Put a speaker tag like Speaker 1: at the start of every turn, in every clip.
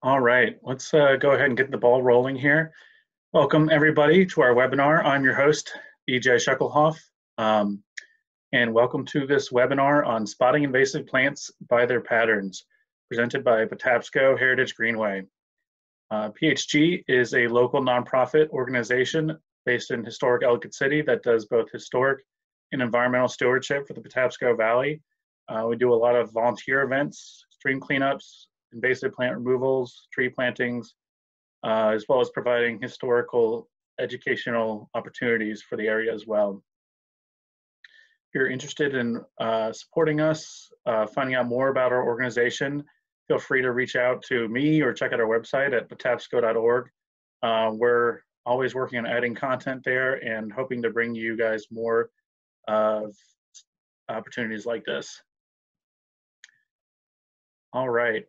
Speaker 1: All right, let's go ahead and get the ball rolling here. Welcome everybody to our webinar. I'm your host, BJ Shucklehoff, um, and welcome to this webinar on spotting invasive plants by their patterns, presented by Patapsco Heritage Greenway. PHG is a local nonprofit organization based in historic Ellicott City that does both historic and environmental stewardship for the Patapsco Valley. We do a lot of volunteer events, stream cleanups, invasive plant removals, tree plantings, as well as providing historical educational opportunities for the area as well. If you're interested in supporting us, finding out more about our organization, feel free to reach out to me or check out our website at patapsco.org. We're always working on adding content there and hoping to bring you guys more opportunities like this. All right.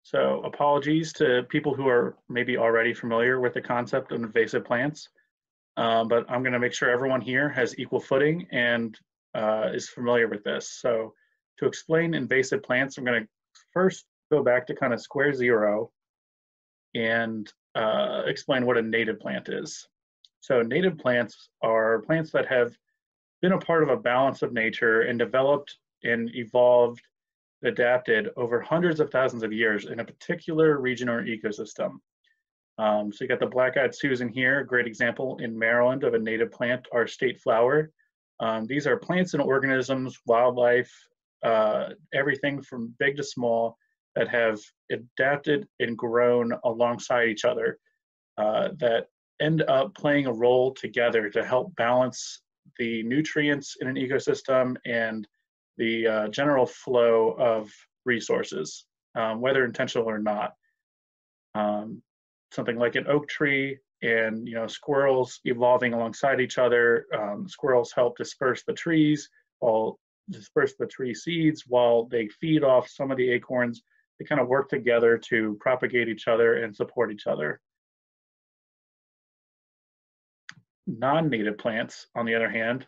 Speaker 1: So apologies to people who are maybe already familiar with the concept of invasive plants, but I'm going to make sure everyone here has equal footing and is familiar with this. So to explain invasive plants, I'm going to first go back to kind of square zero and explain what a native plant is. So native plants are plants that have been a part of a balance of nature and developed and evolved, adapted over hundreds of thousands of years in a particular region or ecosystem. So you got the black-eyed Susan here, a great example in Maryland of a native plant, our state flower. These are plants and organisms, wildlife, everything from big to small that have adapted and grown alongside each other that end up playing a role together to help balance the nutrients in an ecosystem and the general flow of resources, whether intentional or not. Something like an oak tree and squirrels evolving alongside each other. Squirrels help disperse the trees, disperse the tree seeds while they feed off some of the acorns. They kind of work together to propagate each other and support each other. Non-native plants, on the other hand,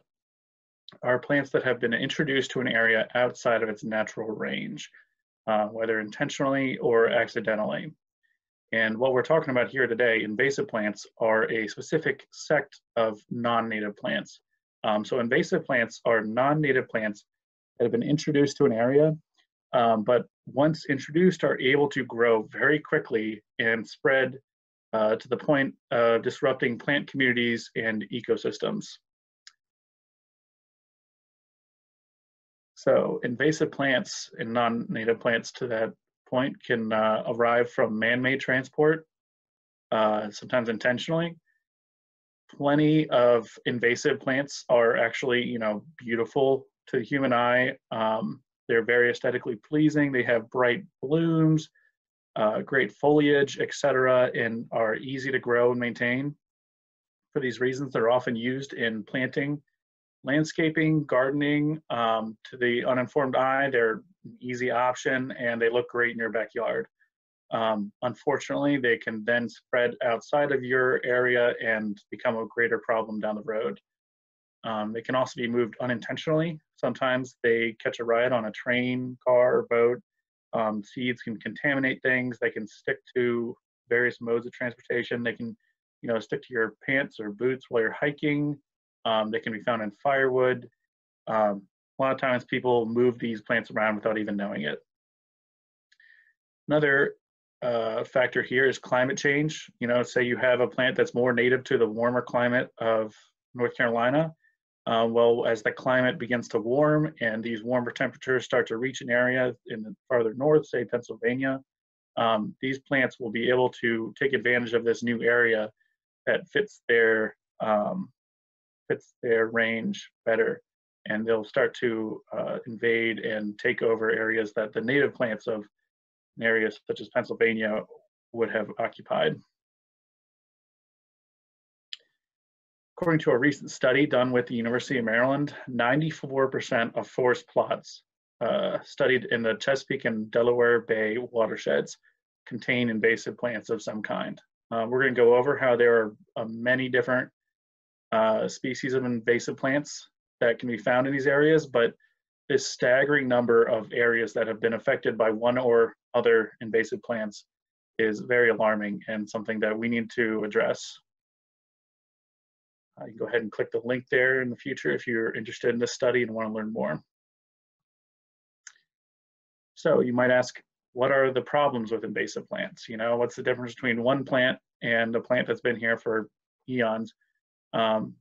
Speaker 1: are plants that have been introduced to an area outside of its natural range, whether intentionally or accidentally. And what we're talking about here today, invasive plants, are a specific sect of non-native plants. So invasive plants are non-native plants that have been introduced to an area, but once introduced are able to grow very quickly and spread to the point of disrupting plant communities and ecosystems. So invasive plants and non-native plants to that point can arrive from man-made transport, sometimes intentionally. Plenty of invasive plants are actually, beautiful to the human eye. They're very aesthetically pleasing. They have bright blooms, great foliage, etc., and are easy to grow and maintain. For these reasons, they're often used in planting, landscaping, gardening. To the uninformed eye, they're an easy option and they look great in your backyard. Unfortunately, they can then spread outside of your area and become a greater problem down the road. They can also be moved unintentionally. Sometimes they catch a ride on a train, car, or boat. Seeds can contaminate things. They can stick to various modes of transportation. They can, stick to your pants or boots while you're hiking. They can be found in firewood. A lot of times people move these plants around without even knowing it. Another factor here is climate change. Say you have a plant that's more native to the warmer climate of North Carolina. Well, as the climate begins to warm and these warmer temperatures start to reach an area in the farther north, say Pennsylvania, these plants will be able to take advantage of this new area that fits their range better, and they'll start to invade and take over areas that the native plants of areas such as Pennsylvania would have occupied. According to a recent study done with the University of Maryland, 94% of forest plots studied in the Chesapeake and Delaware Bay watersheds contain invasive plants of some kind. We're going to go over how there are many different species of invasive plants that can be found in these areas, but this staggering number of areas that have been affected by one or other invasive plants is very alarming and something that we need to address. You can go ahead and click the link there in the future if you're interested in this study and want to learn more. So you might ask, what are the problems with invasive plants? You know, what's the difference between one plant and a plant that's been here for eons? One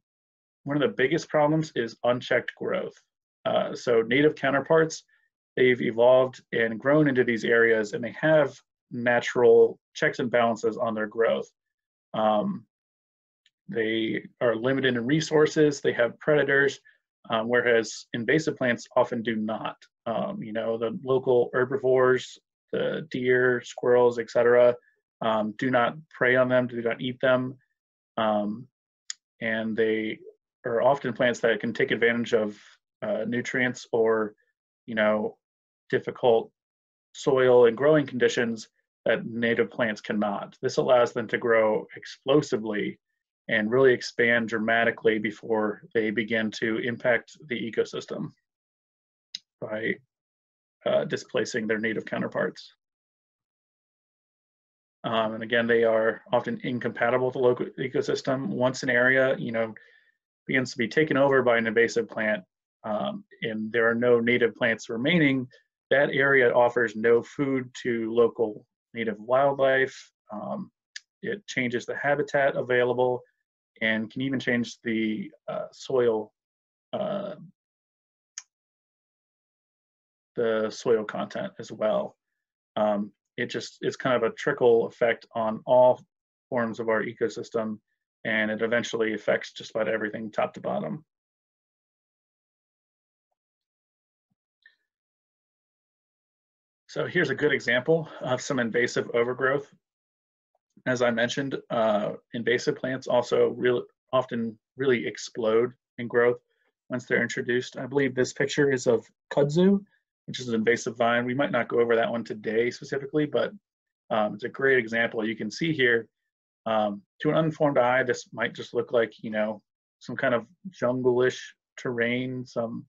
Speaker 1: of the biggest problems is unchecked growth. So native counterparts, they've evolved and grown into these areas, and they have natural checks and balances on their growth. They are limited in resources, they have predators, whereas invasive plants often do not. You know, the local herbivores, the deer, squirrels, etc., do not prey on them, do not eat them, and they are often plants that can take advantage of nutrients or, you know, difficult soil and growing conditions that native plants cannot. This allows them to grow explosively and really expand dramatically before they begin to impact the ecosystem by displacing their native counterparts. And again, they are often incompatible with the local ecosystem. Once an area, you know, begins to be taken over by an invasive plant, and there are no native plants remaining, that area offers no food to local native wildlife. It changes the habitat available and can even change the soil content as well. It's kind of a trickle effect on all forms of our ecosystem, and it eventually affects just about everything top to bottom. So here's a good example of some invasive overgrowth. As I mentioned, invasive plants also often really explode in growth once they're introduced. I believe this picture is of kudzu, which is an invasive vine. We might not go over that one today specifically, but it's a great example. You can see here, to an uninformed eye, this might just look like, you know, some kind of jungle-ish terrain, some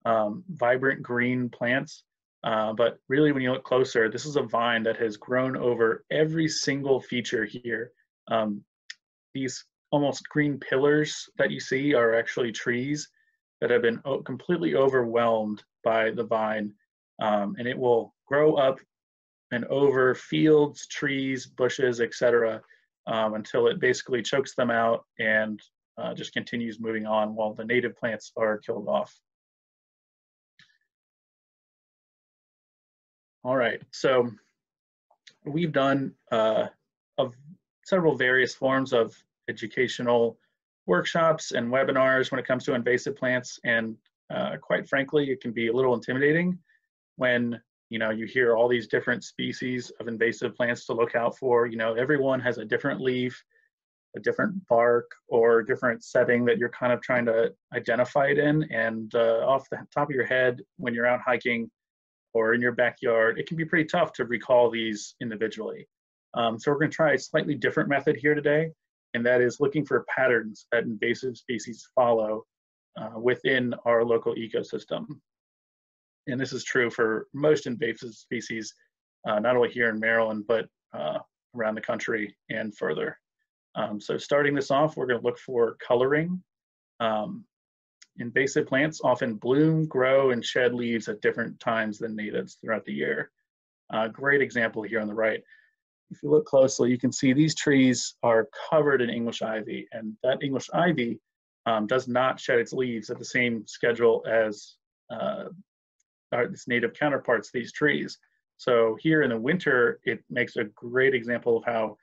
Speaker 1: vibrant green plants. But really, when you look closer, this is a vine that has grown over every single feature here. These almost green pillars that you see are actually trees that have been completely overwhelmed by the vine, and it will grow up and over fields, trees, bushes, etc., until it basically chokes them out and just continues moving on while the native plants are killed off. All right, so we've done several various forms of educational workshops and webinars when it comes to invasive plants, and quite frankly, it can be a little intimidating when, you know, you hear all these different species of invasive plants to look out for. You know, everyone has a different leaf, a different bark, or different setting that you're kind of trying to identify it in, and off the top of your head, when you're out hiking or in your backyard, it can be pretty tough to recall these individually. So we're going to try a slightly different method here today, and that is looking for patterns that invasive species follow within our local ecosystem. And this is true for most invasive species, not only here in Maryland, but around the country and further. So starting this off, we're going to look for coloring. Invasive plants often bloom, grow, and shed leaves at different times than natives throughout the year. Great example here on the right. If you look closely, you can see these trees are covered in English ivy, and that English ivy does not shed its leaves at the same schedule as its native counterparts, these trees. So here in the winter, it makes a great example of how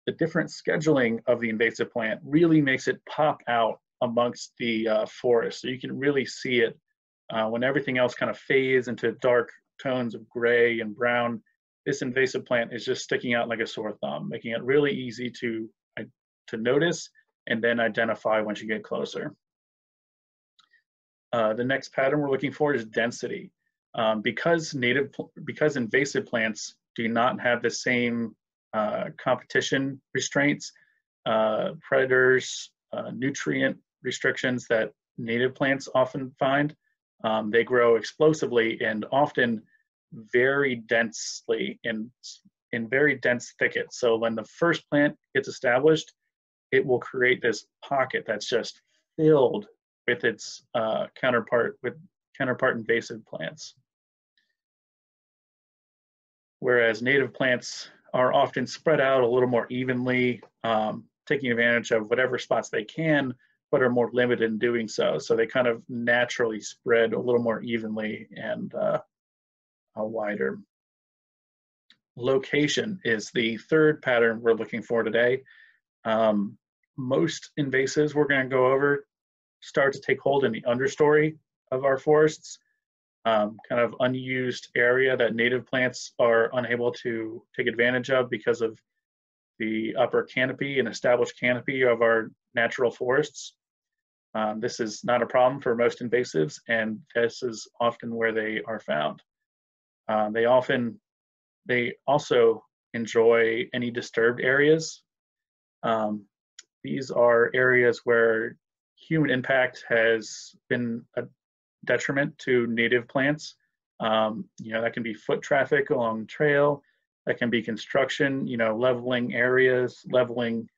Speaker 1: the different scheduling of the invasive plant really makes it pop out amongst the forest. So you can really see it when everything else kind of fades into dark tones of gray and brown. This invasive plant is just sticking out like a sore thumb, making it really easy to notice and then identify once you get closer. The next pattern we're looking for is density. Because invasive plants do not have the same competition restraints, predators, nutrient restrictions that native plants often find, They grow explosively and often very densely in very dense thickets. So when the first plant gets established, it will create this pocket that's just filled with its counterpart invasive plants. Whereas native plants are often spread out a little more evenly, taking advantage of whatever spots they can, but are more limited in doing so. So they kind of naturally spread a little more evenly and wider. Location is the third pattern we're looking for today. Most invasives we're going to go over start to take hold in the understory of our forests, kind of unused area that native plants are unable to take advantage of because of the upper canopy and established canopy of our natural forests. This is not a problem for most invasives, and this is often where they are found. They also enjoy any disturbed areas. These are areas where human impact has been a detriment to native plants. That can be foot traffic along trail, that can be construction, leveling areas, leveling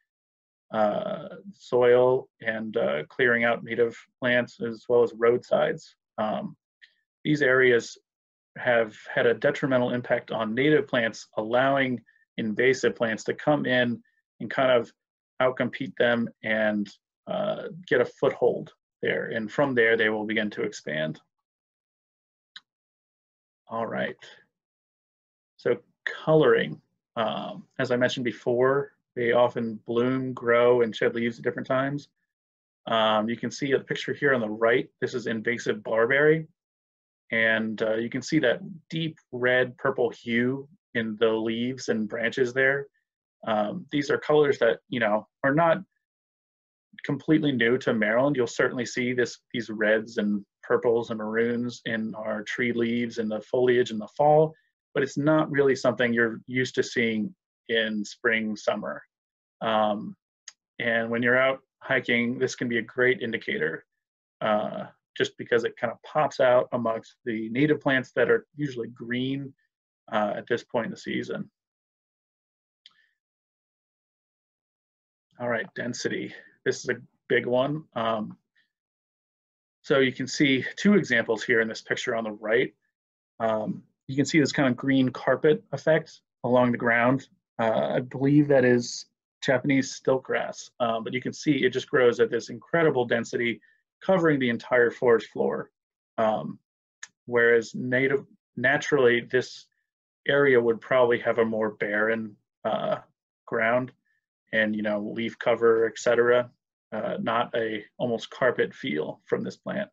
Speaker 1: soil, and clearing out native plants, as well as roadsides. These areas have had a detrimental impact on native plants, allowing invasive plants to come in and kind of outcompete them and get a foothold there. And from there, they will begin to expand. All right. So coloring, as I mentioned before, they often bloom, grow, and shed leaves at different times. You can see a picture here on the right. This is invasive barberry. And you can see that deep red purple hue in the leaves and branches there. These are colors that, are not completely new to Maryland. You'll certainly see these reds and purples and maroons in our tree leaves and the foliage in the fall, but it's not really something you're used to seeing in spring, summer. And when you're out hiking, this can be a great indicator, just because it kind of pops out amongst the native plants that are usually green at this point in the season. All right, density. This is a big one. So you can see two examples here in this picture on the right. You can see this kind of green carpet effect along the ground. I believe that is Japanese stilt grass, but you can see it just grows at this incredible density, covering the entire forest floor. Whereas naturally, this area would probably have a more barren ground and leaf cover, etc. Not a almost carpet feel from this plant.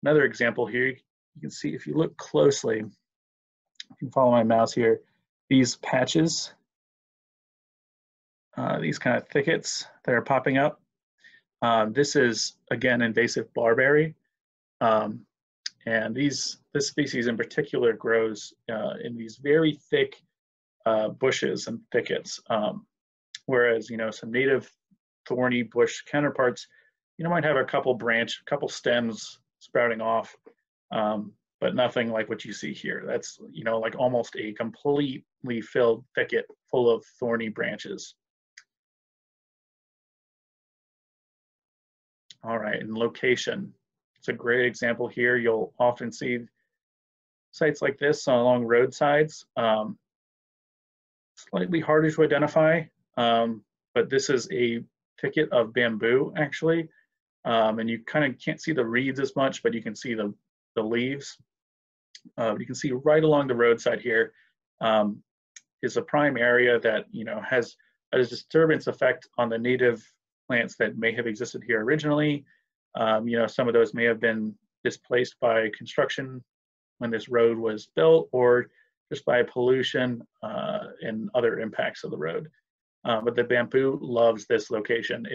Speaker 1: Another example here, you can see if you look closely, you can follow my mouse here, these patches, these kind of thickets that are popping up. This is, again, invasive barberry. And this species in particular grows in these very thick bushes and thickets. Whereas, some native thorny bush counterparts, might have a couple stems sprouting off, but nothing like what you see here. That's, like almost a completely filled thicket full of thorny branches. All right, and location. It's a great example here. You'll often see sites like this along roadsides. Slightly harder to identify, but this is a thicket of bamboo, actually. And you kind of can't see the reeds as much, but you can see the leaves. You can see right along the roadside here is a prime area that has a disturbance effect on the native plants that may have existed here originally. Some of those may have been displaced by construction when this road was built, or just by pollution and other impacts of the road. But the bamboo loves this location.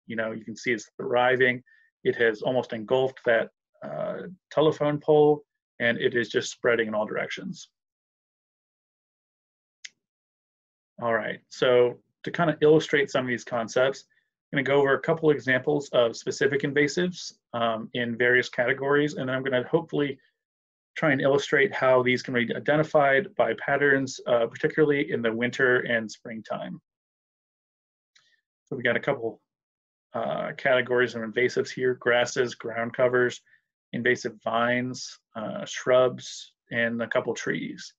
Speaker 1: You can see it's thriving. It has almost engulfed that telephone pole, and it is just spreading in all directions. All right, so to kind of illustrate some of these concepts, going to go over a couple examples of specific invasives in various categories, and then I'm going to hopefully try and illustrate how these can be identified by patterns, particularly in the winter and springtime. So we got a couple categories of invasives here: grasses, ground covers, invasive vines, shrubs, and a couple trees.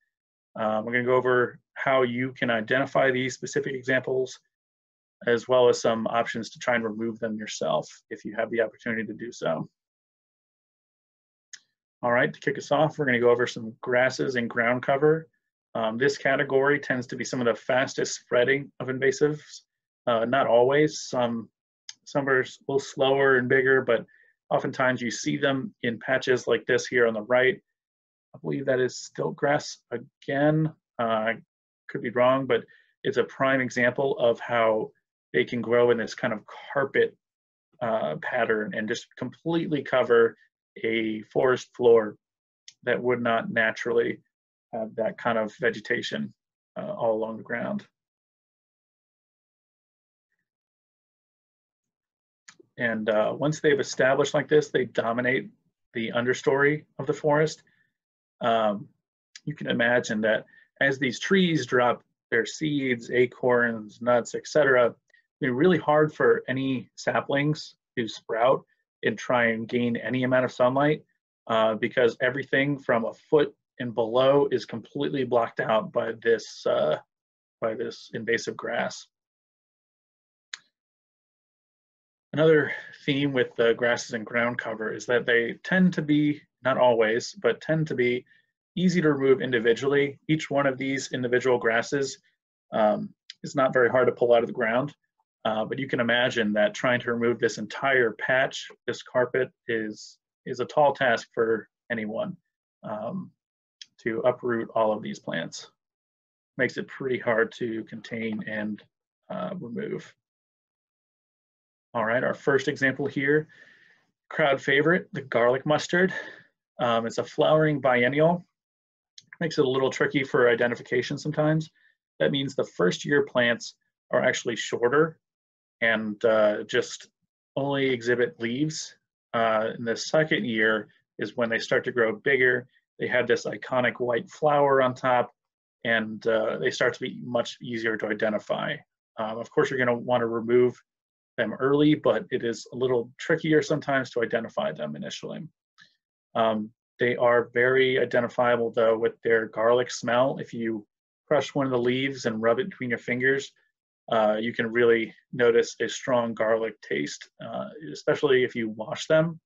Speaker 1: We're going to go over how you can identify these specific examples, as well as some options to try and remove them yourself if you have the opportunity to do so. All right, to kick us off, we're going to go over some grasses and ground cover. This category tends to be some of the fastest spreading of invasives. Not always, some are a little slower and bigger, but oftentimes you see them in patches like this here on the right. I believe that is stilt grass again. Could be wrong, but it's a prime example of how they can grow in this kind of carpet pattern and just completely cover a forest floor that would not naturally have that kind of vegetation all along the ground. And once they've established like this, they dominate the understory of the forest. You can imagine that as these trees drop their seeds, acorns, nuts, etc., it's really hard for any saplings to sprout and try and gain any amount of sunlight because everything from a foot and below is completely blocked out by this invasive grass. Another theme with the grasses and ground cover is that they tend to be, not always, but tend to be easy to remove individually. Each one of these individual grasses is not very hard to pull out of the ground. But you can imagine that trying to remove this entire patch, this carpet, is a tall task for anyone to uproot all of these plants. Makes it pretty hard to contain and remove. All right, our first example here, crowd favorite, the garlic mustard. It's a flowering biennial. Makes it a little tricky for identification sometimes. That means the first year plants are actually shorter and just only exhibit leaves. In the second year is when they start to grow bigger. They have this iconic white flower on top, and they start to be much easier to identify. Of course, you're going to want to remove them early, but it is a little trickier sometimes to identify them initially. They are very identifiable, though, with their garlic smell. If you crush one of the leaves and rub it between your fingers, you can really notice a strong garlic taste, especially if you wash them.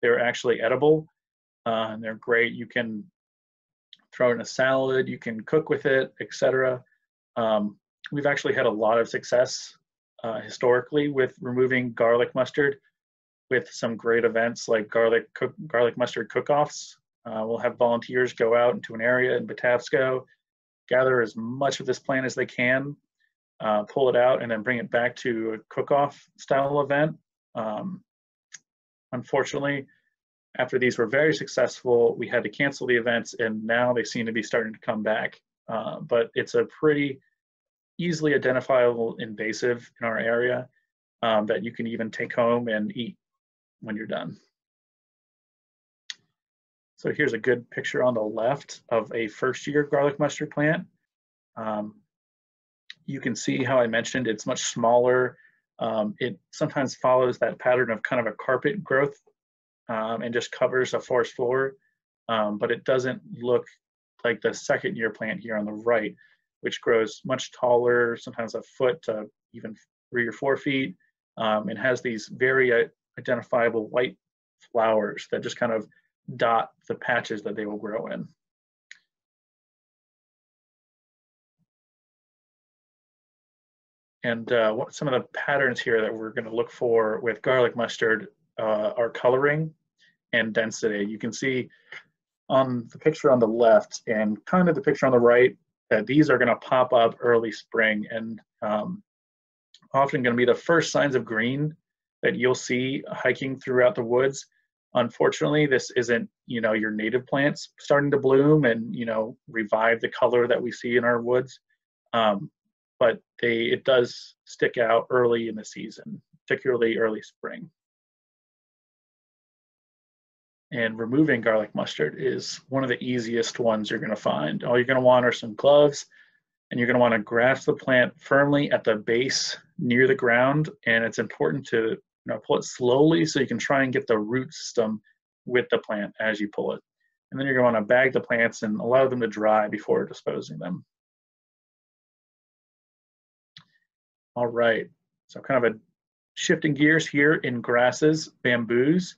Speaker 1: They're actually edible, and they're great. You can throw it in a salad, you can cook with it, etc. We've actually had a lot of success historically with removing garlic mustard with some great events like garlic mustard cook-offs. We'll have volunteers go out into an area in Patapsco, gather as much of this plant as they can, pull it out, and then bring it back to a cook-off style event. Unfortunately, after these were very successful, we had to cancel the events, and now they seem to be starting to come back. But it's a pretty easily identifiable invasive in our area that you can even take home and eat when you're done. So here's a good picture on the left of a first-year garlic mustard plant. You can see how I mentioned it's much smaller. It sometimes follows that pattern of kind of a carpet growth and just covers a forest floor, but it doesn't look like the second-year plant here on the right, which grows much taller, sometimes a foot to even 3 or 4 feet, and has these very identifiable white flowers that just kind of dot the patches that they will grow in. And some of the patterns here that we're going to look for with garlic mustard are coloring and density. You can see on the picture on the left and kind of the picture on the right that these are going to pop up early spring and often going to be the first signs of green that you'll see hiking throughout the woods. Unfortunately, this isn't, your native plants starting to bloom and, revive the color that we see in our woods. But it does stick out early in the season, particularly early spring. And removing garlic mustard is one of the easiest ones you're going to find. All you're going to want are some gloves, and you're going to want to grasp the plant firmly at the base near the ground, and it's important to pull it slowly so you can try and get the root system with the plant as you pull it. And then you're going to want to bag the plants and allow them to dry before disposing them. All right, so kind of a shifting gears here in grasses, bamboos.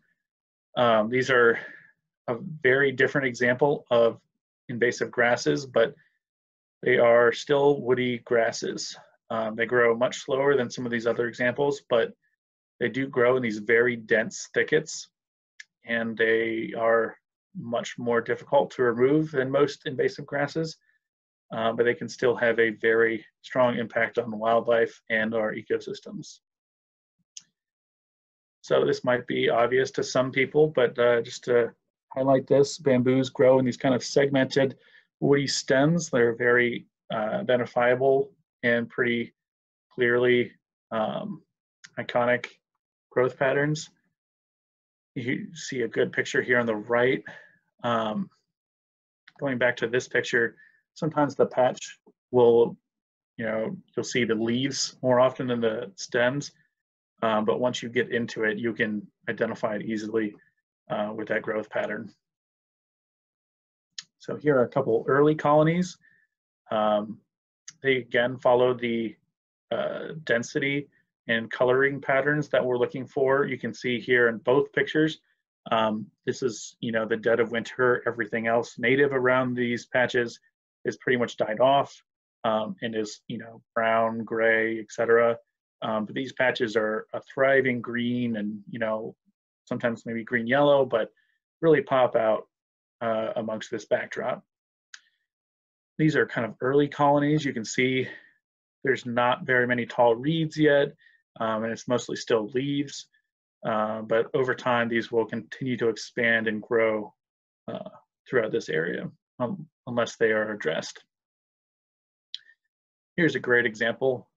Speaker 1: These are a very different example of invasive grasses, but they are still woody grasses. They grow much slower than some of these other examples, but they do grow in these very dense thickets, and they are much more difficult to remove than most invasive grasses, but they can still have a very strong impact on wildlife and our ecosystems. So this might be obvious to some people, but just to highlight this, bamboos grow in these kind of segmented woody stems. They're very identifiable and pretty clearly iconic growth patterns. You see a good picture here on the right. Going back to this picture, sometimes the patch will, you'll see the leaves more often than the stems, but once you get into it, you can identify it easily with that growth pattern. So here are a couple early colonies. They again follow the density and coloring patterns that we're looking for. You can see here in both pictures, this is, the dead of winter. Everything else native around these patches is pretty much died off and is, brown, gray, etc. But these patches are a thriving green and, sometimes maybe green yellow, but really pop out amongst this backdrop. These are kind of early colonies. You can see there's not very many tall reeds yet, and it's mostly still leaves. But over time, these will continue to expand and grow throughout this area, unless they are addressed. Here's a great example.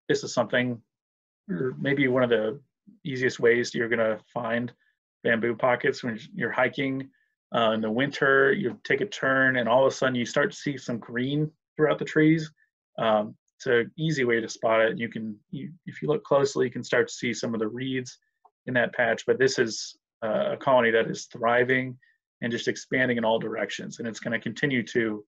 Speaker 1: This is something, or maybe one of the easiest ways you're going to find bamboo pockets when you're hiking in the winter. You take a turn, and all of a sudden you start to see some green throughout the trees. It's an easy way to spot it. If you look closely, you can start to see some of the reeds in that patch, but this is a colony that is thriving and just expanding in all directions, and it's going to continue to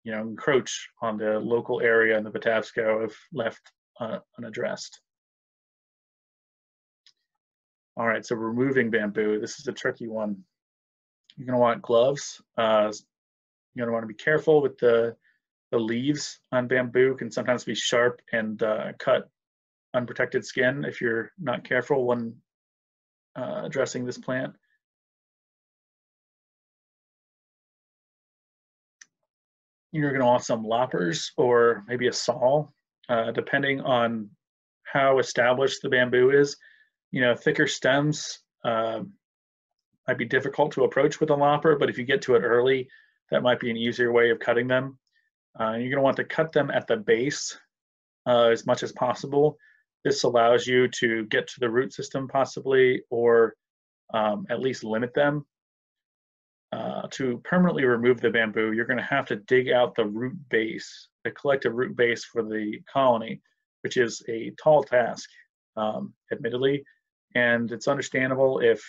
Speaker 1: encroach on the local area in the Patapsco if left unaddressed. All right, so removing bamboo, this is a tricky one. You're going to want gloves. You're going to want to be careful with the leaves on bamboo. Can sometimes be sharp and cut unprotected skin if you're not careful when addressing this plant. You're going to want some loppers or maybe a saw, depending on how established the bamboo is. Thicker stems might be difficult to approach with a lopper, but if you get to it early, that might be an easier way of cutting them. You're going to want to cut them at the base as much as possible. This allows you to get to the root system possibly, or at least limit them. To permanently remove the bamboo, you're going to have to dig out the root base, the collective root base for the colony, which is a tall task, admittedly, and it's understandable if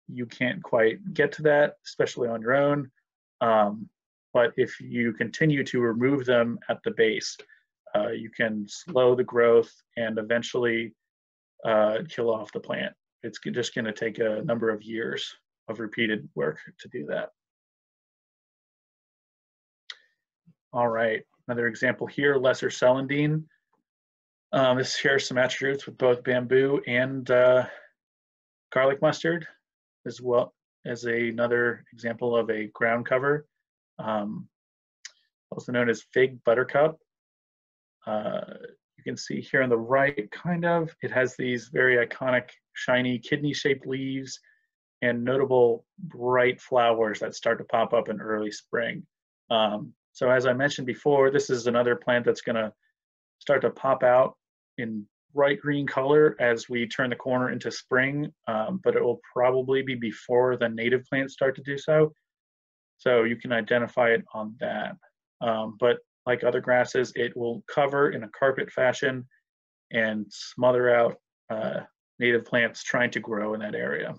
Speaker 1: you can't quite get to that, especially on your own. But if you continue to remove them at the base, you can slow the growth and eventually kill off the plant. It's just going to take a number of years of repeated work to do that. All right, another example here, lesser celandine. This shares some attributes with both bamboo and garlic mustard, as well as another example of a ground cover, also known as fig buttercup. You can see here on the right, it has these very iconic, shiny, kidney-shaped leaves and notable bright flowers that start to pop up in early spring. So as I mentioned before, this is another plant that's going to start to pop out in bright green color as we turn the corner into spring, but it will probably be before the native plants start to do so. So you can identify it on that. But like other grasses, it will cover in a carpet fashion and smother out native plants trying to grow in that area.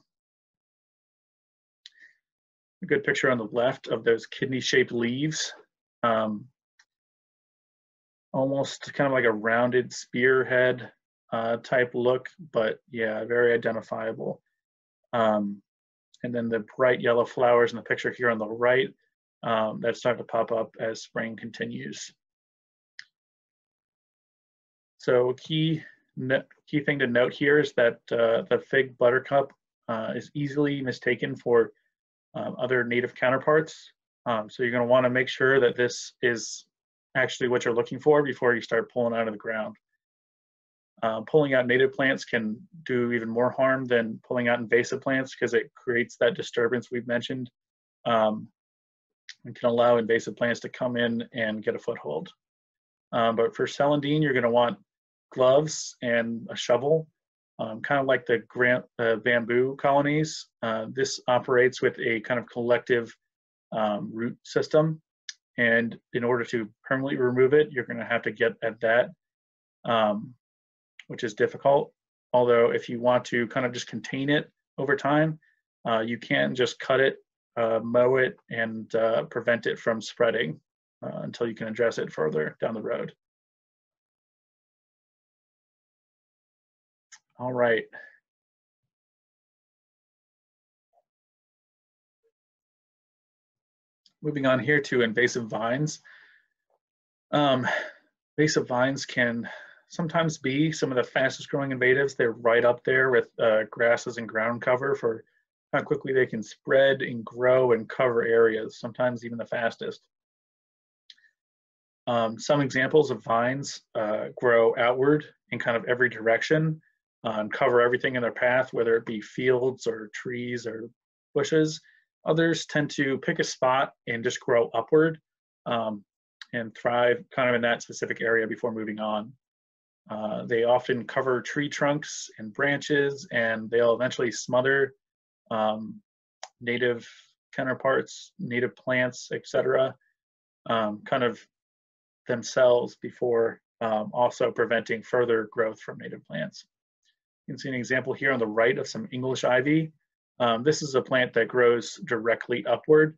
Speaker 1: A good picture on the left of those kidney-shaped leaves. Almost kind of like a rounded spearhead type look, but yeah, very identifiable. And then the bright yellow flowers in the picture here on the right, that start to pop up as spring continues. So key thing to note here is that the fig buttercup is easily mistaken for other native counterparts. So you're going to want to make sure that this is actually what you're looking for before you start pulling out of the ground. Pulling out native plants can do even more harm than pulling out invasive plants because it creates that disturbance we've mentioned and can allow invasive plants to come in and get a foothold. But for Celandine, you're going to want gloves and a shovel, kind of like the bamboo colonies. This operates with a kind of collective root system. And in order to permanently remove it, you're going to have to get at that, which is difficult. Although if you want to kind of just contain it over time, you can just cut it, mow it, and prevent it from spreading until you can address it further down the road. All right. Moving on here to invasive vines. Invasive vines can sometimes be some of the fastest growing invasives. They're right up there with grasses and ground cover for how quickly they can spread and grow and cover areas, sometimes even the fastest. Some examples of vines grow outward in kind of every direction and cover everything in their path, whether it be fields or trees or bushes. Others tend to pick a spot and just grow upward and thrive kind of in that specific area before moving on. They often cover tree trunks and branches, and they'll eventually smother native counterparts, native plants, etc., kind of themselves before also preventing further growth from native plants. You can see an example here on the right of some English ivy. This is a plant that grows directly upward,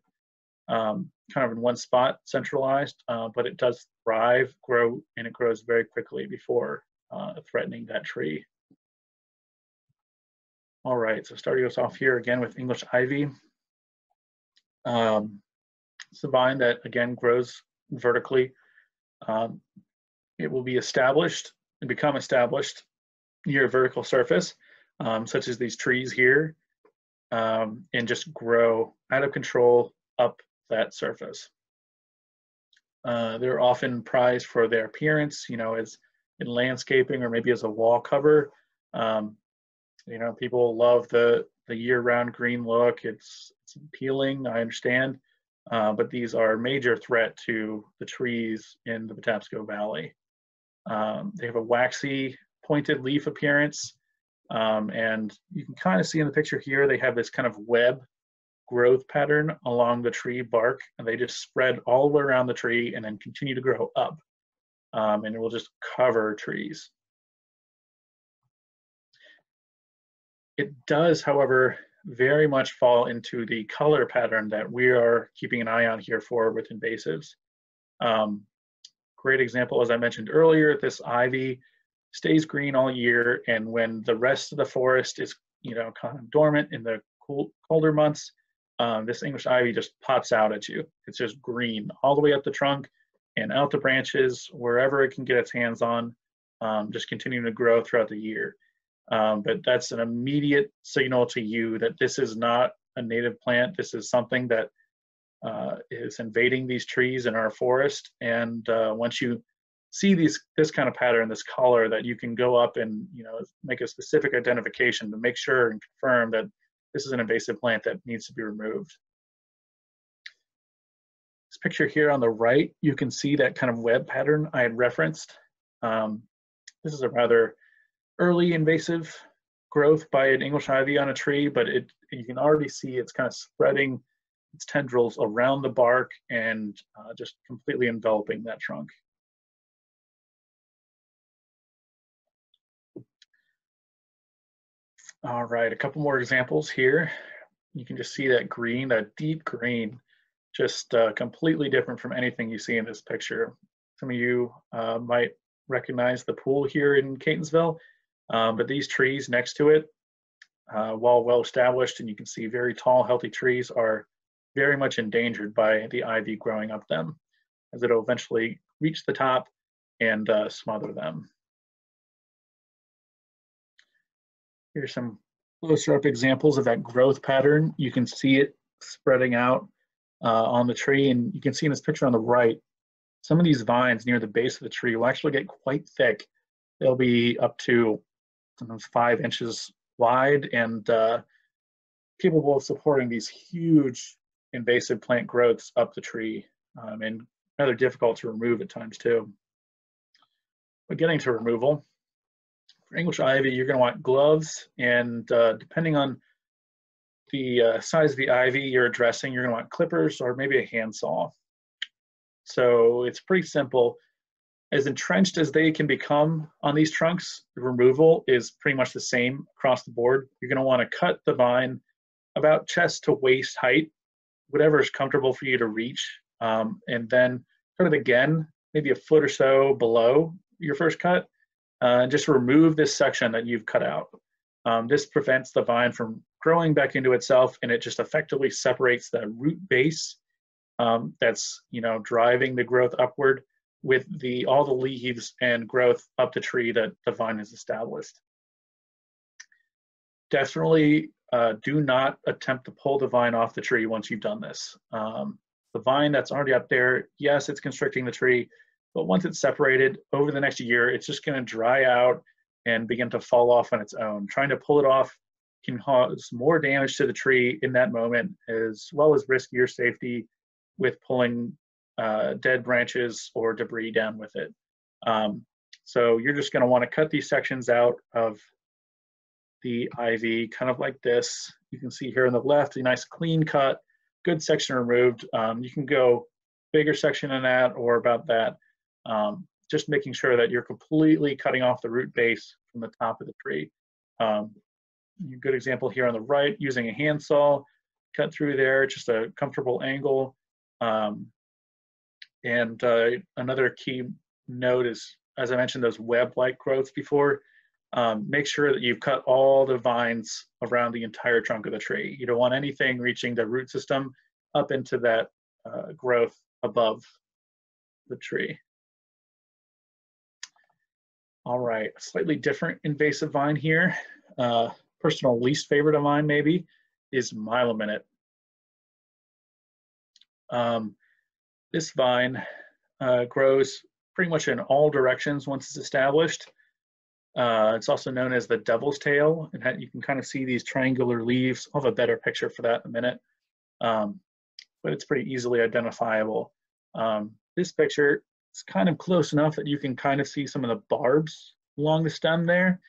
Speaker 1: kind of in one spot, centralized, but it does thrive, grow, and it grows very quickly before threatening that tree. All right, so starting us off here again with English ivy. It's a vine that, again, grows vertically. It will be established and become established near a vertical surface, such as these trees here, and just grow out of control up that surface. They're often prized for their appearance, you know, as in landscaping or maybe as a wall cover. You know, people love the year-round green look. It's appealing, I understand, but these are a major threat to the trees in the Patapsco Valley. They have a waxy, pointed leaf appearance, and you can kind of see in the picture here, they have this kind of web growth pattern along the tree bark, and they just spread all the way around the tree and then continue to grow up, and it will just cover trees. It does, however, very much fall into the color pattern that we are keeping an eye on here for with invasives. Great example, as I mentioned earlier, this ivy stays green all year, and when the rest of the forest is, you know, kind of dormant in the colder months, this English ivy just pops out at you. It's just green all the way up the trunk and out the branches, wherever it can get its hands on, just continuing to grow throughout the year. But that's an immediate signal to you that this is not a native plant. This is something that is invading these trees in our forest. And once you see this kind of pattern, this color, that you can go up and, you know, make a specific identification to make sure and confirm that this is an invasive plant that needs to be removed. This picture here on the right, you can see that kind of web pattern I had referenced. This is a rather early invasive growth by an English ivy on a tree, but you can already see it's kind of spreading its tendrils around the bark and just completely enveloping that trunk. All right, a couple more examples here. You can just see that green, that deep green, just completely different from anything you see in this picture. Some of you might recognize the pool here in Catonsville, but these trees next to it, while well established, and you can see very tall, healthy trees, are very much endangered by the ivy growing up them, as it'll eventually reach the top and smother them. Here's some closer up examples of that growth pattern. You can see it spreading out on the tree, and you can see in this picture on the right, some of these vines near the base of the tree will actually get quite thick. They'll be up to sometimes 5 inches wide and capable of supporting these huge invasive plant growths up the tree, and rather difficult to remove at times too. But getting to removal, for English ivy, you're going to want gloves, and depending on the size of the ivy you're addressing, you're going to want clippers or maybe a handsaw. So it's pretty simple. As entrenched as they can become on these trunks, the removal is pretty much the same across the board. You're going to want to cut the vine about chest to waist height, whatever is comfortable for you to reach, and then cut it again, maybe a foot or so below your first cut, and just remove this section that you've cut out. This prevents the vine from growing back into itself, and it just effectively separates the root base that's driving the growth upward with all the leaves and growth up the tree that the vine has established. Definitely do not attempt to pull the vine off the tree once you've done this. The vine that's already up there, yes, it's constricting the tree, but once it's separated over the next year, it's just going to dry out and begin to fall off on its own. Trying to pull it off can cause more damage to the tree in that moment, as well as risk your safety with pulling dead branches or debris down with it. So you're just going to want to cut these sections out of the ivy, kind of like this. You can see here on the left, a nice clean cut, good section removed. You can go bigger section than that or about that. Just making sure that you're completely cutting off the root base from the top of the tree. A good example here on the right, using a handsaw, cut through there, just a comfortable angle. And another key note is, as I mentioned, those web-like growths before, make sure that you've cut all the vines around the entire trunk of the tree. You don't want anything reaching the root system up into that growth above the tree. All right, a slightly different invasive vine here. Personal least favorite of mine maybe is Milominate. This vine grows pretty much in all directions once it's established. It's also known as the devil's tail, and you can kind of see these triangular leaves. I'll have a better picture for that in a minute, but it's pretty easily identifiable. This picture is kind of close enough that you can kind of see some of the barbs along the stem there.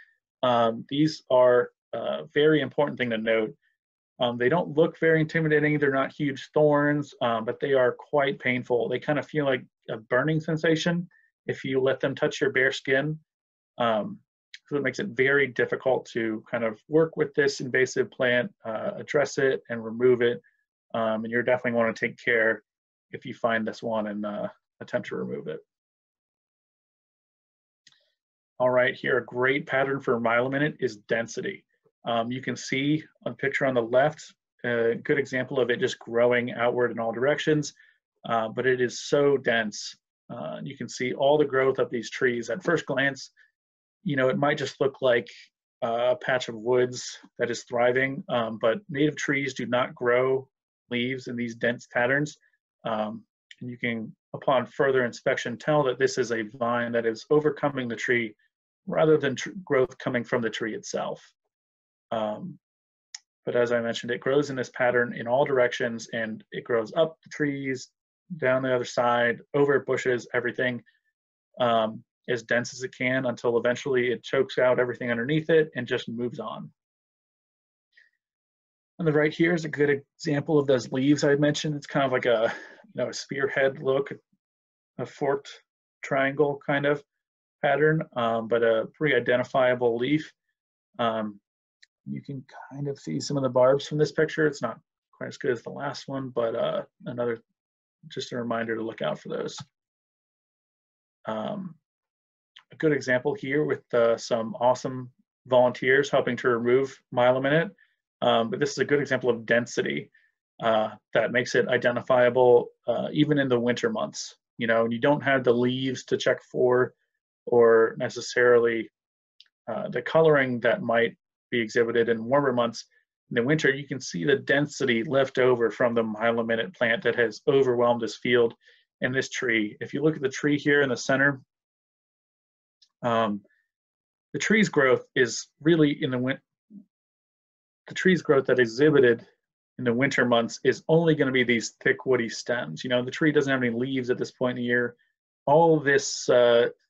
Speaker 1: These are a very important thing to note. They don't look very intimidating. They're not huge thorns, but they are quite painful. They kind of feel like a burning sensation if you let them touch your bare skin. So it makes it very difficult to kind of work with this invasive plant, address it and remove it. And you're definitely want to take care if you find this one and attempt to remove it. All right, here a great pattern for Milominate is density. You can see on the picture on the left, a good example of it just growing outward in all directions, but it is so dense. You can see all the growth of these trees. At first glance, it might just look like a patch of woods that is thriving, but native trees do not grow leaves in these dense patterns. And you can, upon further inspection, tell that this is a vine that is overcoming the tree rather than growth coming from the tree itself. But as I mentioned, it grows in this pattern in all directions, and it grows up the trees, down the other side, over bushes, everything. as dense as it can until eventually it chokes out everything underneath it and just moves on. On the right here is a good example of those leaves I mentioned. It's kind of like a, a spearhead look, a forked triangle kind of pattern, but a pretty identifiable leaf. You can kind of see some of the barbs from this picture. It's not quite as good as the last one, but another, just a reminder to look out for those. A good example here with some awesome volunteers helping to remove myelominate, but this is a good example of density that makes it identifiable even in the winter months. And you don't have the leaves to check for, or necessarily the coloring that might be exhibited in warmer months. In the winter, you can see the density left over from the myelominate plant that has overwhelmed this field and this tree. If you look at the tree here in the center, the tree's growth is really in the tree's growth that exhibited in the winter months is only going to be these thick woody stems. The tree doesn't have any leaves at this point in the year. All this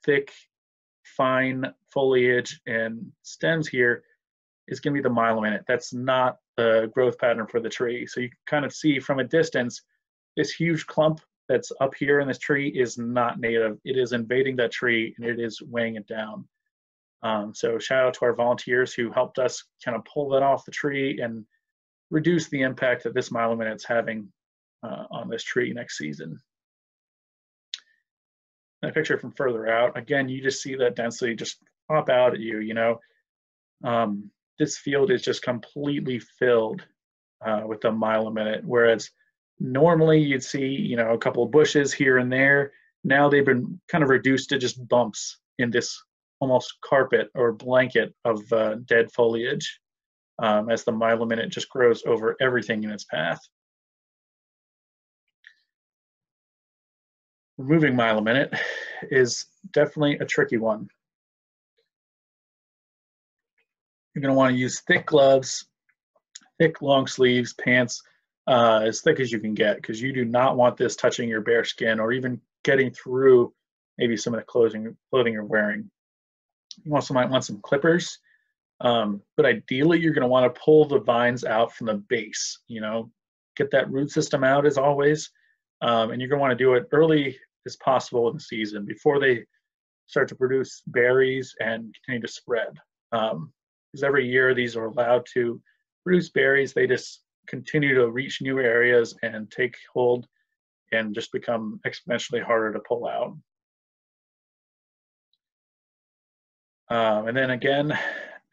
Speaker 1: thick, fine foliage and stems here is going to be the myelominate. That's not the growth pattern for the tree. So you can kind of see from a distance, this huge clump that's up here in this tree is not native. It is invading that tree and it is weighing it down. So shout out to our volunteers who helped us kind of pull that off the tree and reduce the impact that this myelominate is having on this tree next season. That picture from further out, again, you just see that density just pop out at you. This field is just completely filled with the myelominate, whereas normally you'd see, a couple of bushes here and there. Now they've been kind of reduced to just bumps in this almost carpet or blanket of dead foliage as the myelominate just grows over everything in its path. Removing myelominate is definitely a tricky one. You're going to want to use thick gloves, thick long sleeves, pants, as thick as you can get, because you do not want this touching your bare skin or even getting through maybe some of the clothing you're wearing. You also might want some clippers, but ideally you're going to want to pull the vines out from the base, get that root system out as always, and you're going to want to do it early as possible in the season before they start to produce berries and continue to spread. Because every year these are allowed to produce berries, they just continue to reach new areas and take hold and just become exponentially harder to pull out. And then again,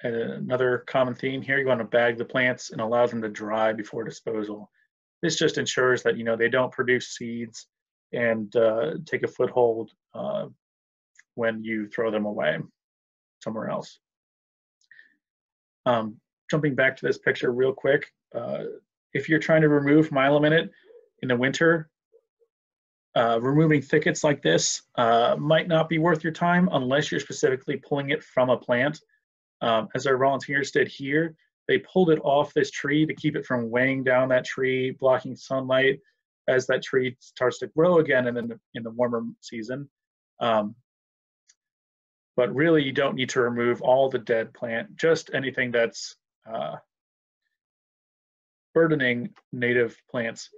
Speaker 1: another common theme here, you want to bag the plants and allow them to dry before disposal. This just ensures that they don't produce seeds and take a foothold when you throw them away somewhere else. Jumping back to this picture real quick, if you're trying to remove myelominate in the winter, removing thickets like this might not be worth your time unless you're specifically pulling it from a plant. As our volunteers did here, they pulled it off this tree to keep it from weighing down that tree, blocking sunlight as that tree starts to grow again in the warmer season. But really, you don't need to remove all the dead plant, just anything that's burdening native plants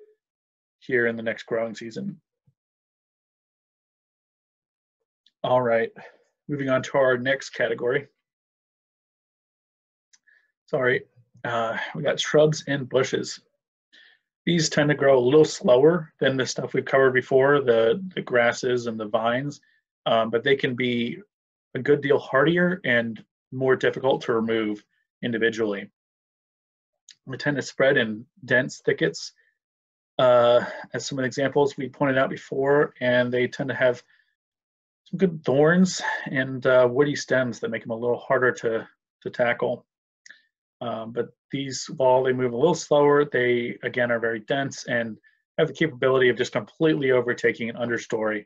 Speaker 1: here in the next growing season. All right, moving on to our next category. Sorry, we got shrubs and bushes. These tend to grow a little slower than the stuff we've covered before, the grasses and the vines, but they can be a good deal hardier and more difficult to remove individually. They tend to spread in dense thickets, as some of the examples we pointed out before, and they tend to have some good thorns and woody stems that make them a little harder to tackle. But these, while they move a little slower, they again are very dense and have the capability of just completely overtaking an understory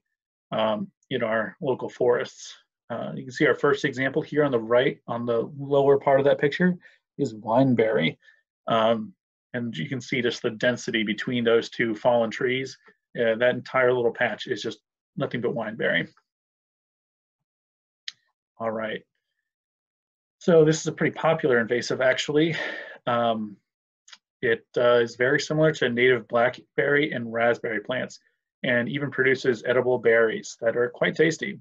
Speaker 1: in our local forests. You can see our first example here on the right, on the lower part of that picture, is Wineberry. And you can see just the density between those two fallen trees. That entire little patch is just nothing but Wineberry. All right. So this is a pretty popular invasive, actually. It is very similar to native blackberry and raspberry plants, and even produces edible berries that are quite tasty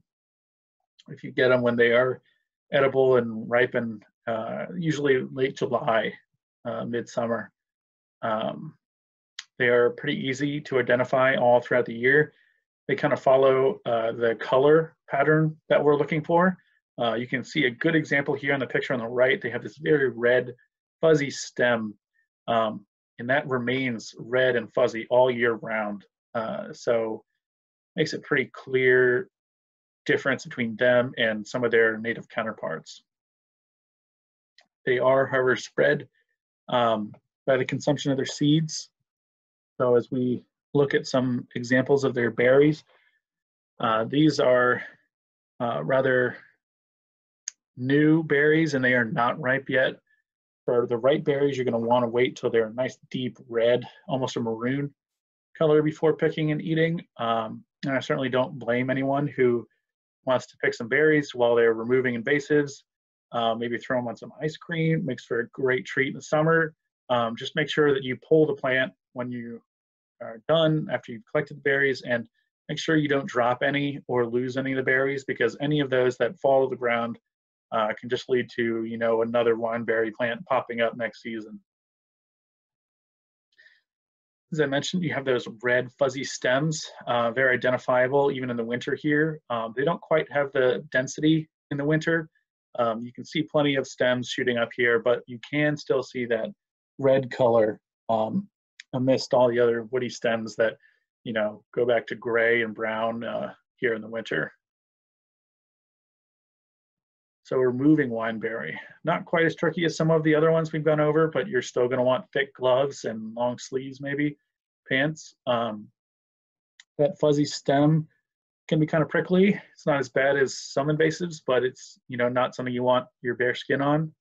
Speaker 1: if you get them when they are edible and ripen, usually late July, midsummer. Um, they are pretty easy to identify all throughout the year. They kind of follow the color pattern that we're looking for. You can see a good example here in the picture on the right. They have this very red, fuzzy stem, and that remains red and fuzzy all year round. So makes it pretty clear difference between them and some of their native counterparts. They are, however, spread by the consumption of their seeds. So as we look at some examples of their berries, these are rather new berries and they are not ripe yet. For the ripe berries, you're going to want to wait till they're a nice deep red, almost a maroon color before picking and eating. And I certainly don't blame anyone who wants to pick some berries while they're removing invasives. Maybe throw them on some ice cream, makes for a great treat in the summer. Just make sure that you pull the plant when you are done after you've collected the berries, and make sure you don't drop any or lose any of the berries, because any of those that fall to the ground can just lead to, you know, another wineberry plant popping up next season. As I mentioned, you have those red fuzzy stems, very identifiable even in the winter here. They don't quite have the density in the winter. You can see plenty of stems shooting up here, but you can still see that red color amidst all the other woody stems that, you know, go back to gray and brown here in the winter. So removing wineberry, not quite as tricky as some of the other ones we've gone over, but you're still going to want thick gloves and long sleeves, maybe pants. That fuzzy stem can be kind of prickly. It's not as bad as some invasives, but it's, you know, not something you want your bare skin on.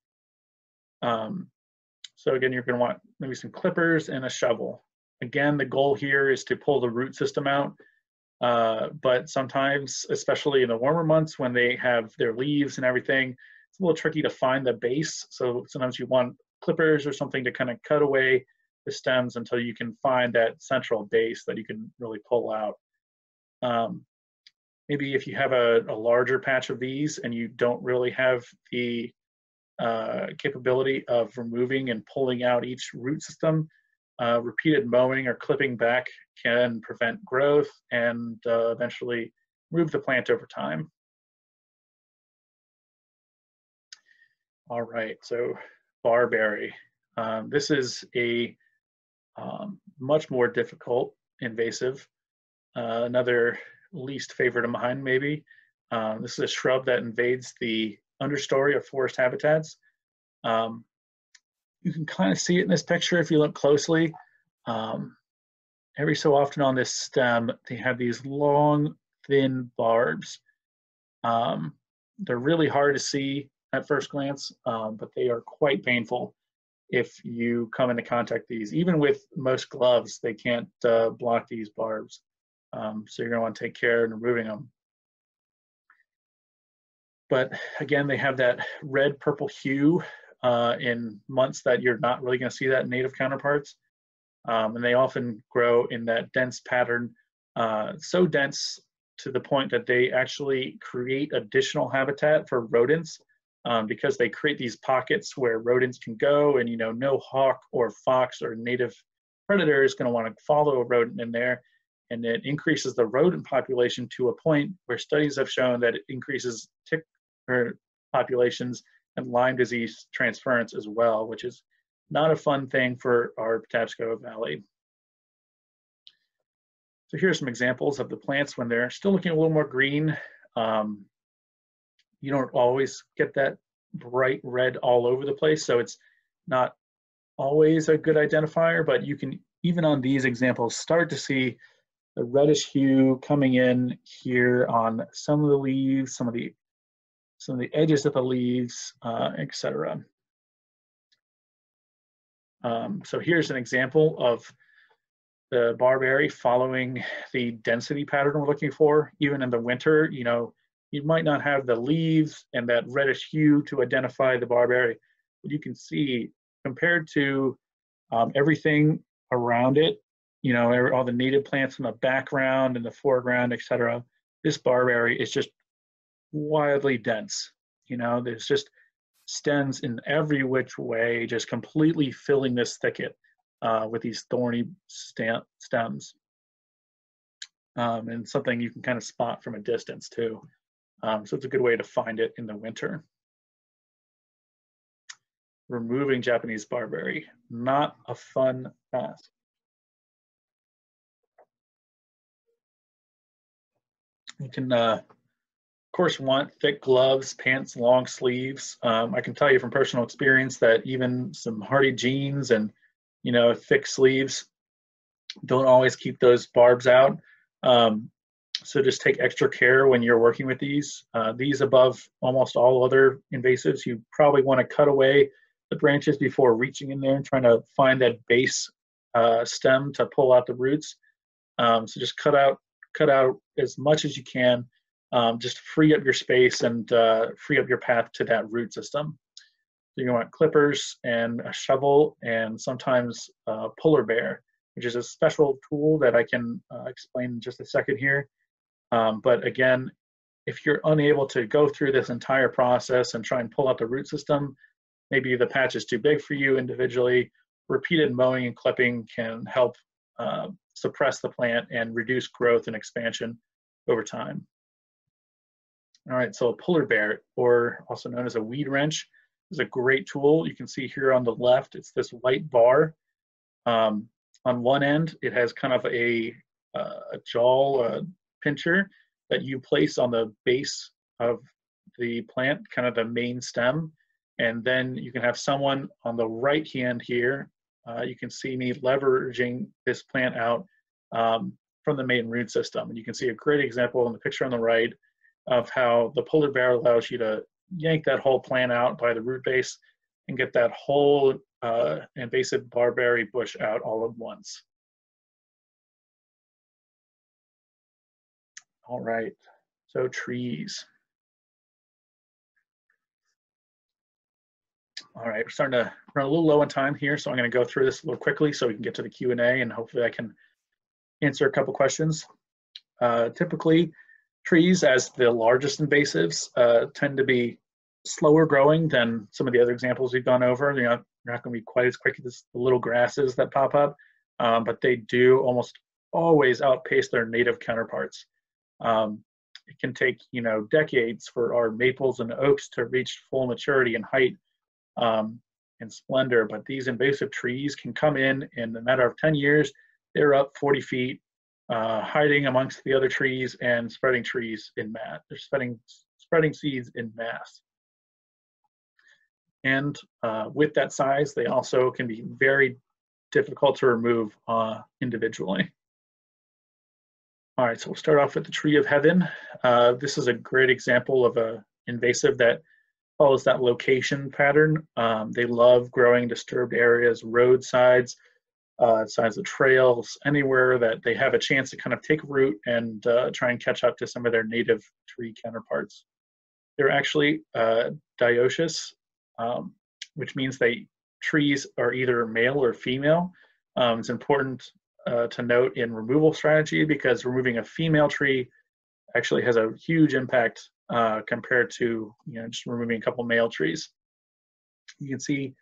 Speaker 1: So again, you're going to want maybe some clippers and a shovel. Again, the goal here is to pull the root system out. But sometimes, especially in the warmer months when they have their leaves and everything, it's a little tricky to find the base. So sometimes you want clippers or something to kind of cut away the stems until you can find that central base that you can really pull out. Maybe if you have a larger patch of these and you don't really have the capability of removing and pulling out each root system, repeated mowing or clipping back can prevent growth and eventually remove the plant over time. All right, so barberry. This is a much more difficult invasive. Another least favorite of mine, maybe. This is a shrub that invades the understory of forest habitats. You can kind of see it in this picture if you look closely. Every so often on this stem, they have these long, thin barbs. They're really hard to see at first glance, but they are quite painful if you come into contact these. Even with most gloves, they can't block these barbs. So you're going to want to take care in removing them. But again, they have that red-purple hue in months that you're not really going to see that in native counterparts. And they often grow in that dense pattern, so dense to the point that they actually create additional habitat for rodents, because they create these pockets where rodents can go, and, you know, no hawk or fox or native predator is going to want to follow a rodent in there. And it increases the rodent population to a point where studies have shown that it increases tick populations and Lyme disease transference as well, which is not a fun thing for our Patapsco Valley. So here's some examples of the plants when they're still looking a little more green. You don't always get that bright red all over the place, so it's not always a good identifier, but you can, even on these examples, start to see the reddish hue coming in here on some of the leaves, some of the edges of the leaves, etc. So here's an example of the barberry following the density pattern we're looking for. Even in the winter, you know, you might not have the leaves and that reddish hue to identify the barberry, but you can see compared to everything around it, all the native plants in the background and the foreground, etc. This barberry is just wildly dense. There's just stems in every which way, just completely filling this thicket with these thorny stems. And something you can kind of spot from a distance too. So it's a good way to find it in the winter. Removing Japanese barberry, not a fun task. You can, of course, want thick gloves, pants, long sleeves. I can tell you from personal experience that even some hardy jeans and, thick sleeves don't always keep those barbs out. So just take extra care when you're working with these. These, above almost all other invasives, you probably want to cut away the branches before reaching in there and trying to find that base stem to pull out the roots. So just cut out as much as you can. Just free up your space and free up your path to that root system. So you want clippers and a shovel and sometimes a puller bear, which is a special tool that I can explain in just a second here. But again, if you're unable to go through this entire process and try and pull out the root system, maybe the patch is too big for you individually, repeated mowing and clipping can help suppress the plant and reduce growth and expansion over time. All right, so a puller bear, or also known as a weed wrench, is a great tool. You can see here on the left, it's this white bar. On one end, it has kind of a jaw pincher that you place on the base of the plant, kind of the main stem. And then you can have someone on the right hand here. You can see me leveraging this plant out from the main root system. And you can see a great example in the picture on the right of how the puller bear allows you to yank that whole plant out by the root base and get that whole invasive barberry bush out all at once. All right, so trees. All right, we're starting to run a little low on time here, so I'm going to go through this a little quickly so we can get to the Q&A, and hopefully I can answer a couple questions. Typically, trees, as the largest invasives, tend to be slower growing than some of the other examples we've gone over. They're not going to be quite as quick as the little grasses that pop up, but they do almost always outpace their native counterparts. It can take, decades for our maples and oaks to reach full maturity and height and splendor, but these invasive trees can come in a matter of 10 years, they're up 40 feet, hiding amongst the other trees and spreading trees in mass. They're spreading seeds in mass. And with that size, they also can be very difficult to remove individually. All right, so we'll start off with the tree of heaven. This is a great example of an invasive that follows that location pattern. They love growing disturbed areas, roadsides, sides of trails, anywhere that they have a chance to kind of take root and try and catch up to some of their native tree counterparts. They're actually dioecious, which means trees are either male or female. It's important to note in removal strategy because removing a female tree actually has a huge impact compared to just removing a couple male trees. You can see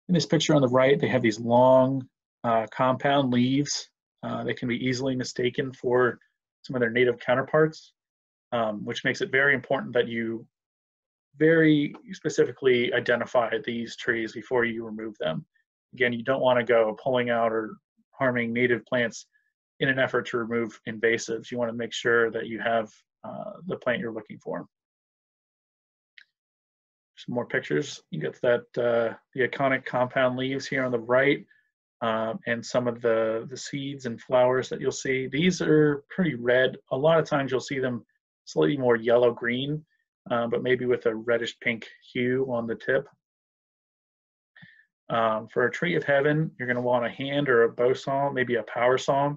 Speaker 1: in this picture on the right, they have these long compound leaves. They can be easily mistaken for some of their native counterparts, which makes it very important that you very specifically identify these trees before you remove them. Again, you don't want to go pulling out or harming native plants in an effort to remove invasives. You want to make sure that you have the plant you're looking for. Some more pictures. You get that the iconic compound leaves here on the right, and some of the seeds and flowers that you'll see. These are pretty red. A lot of times you'll see them slightly more yellow-green, but maybe with a reddish-pink hue on the tip. For a tree of heaven, you're going to want a hand or a bow saw, maybe a power saw.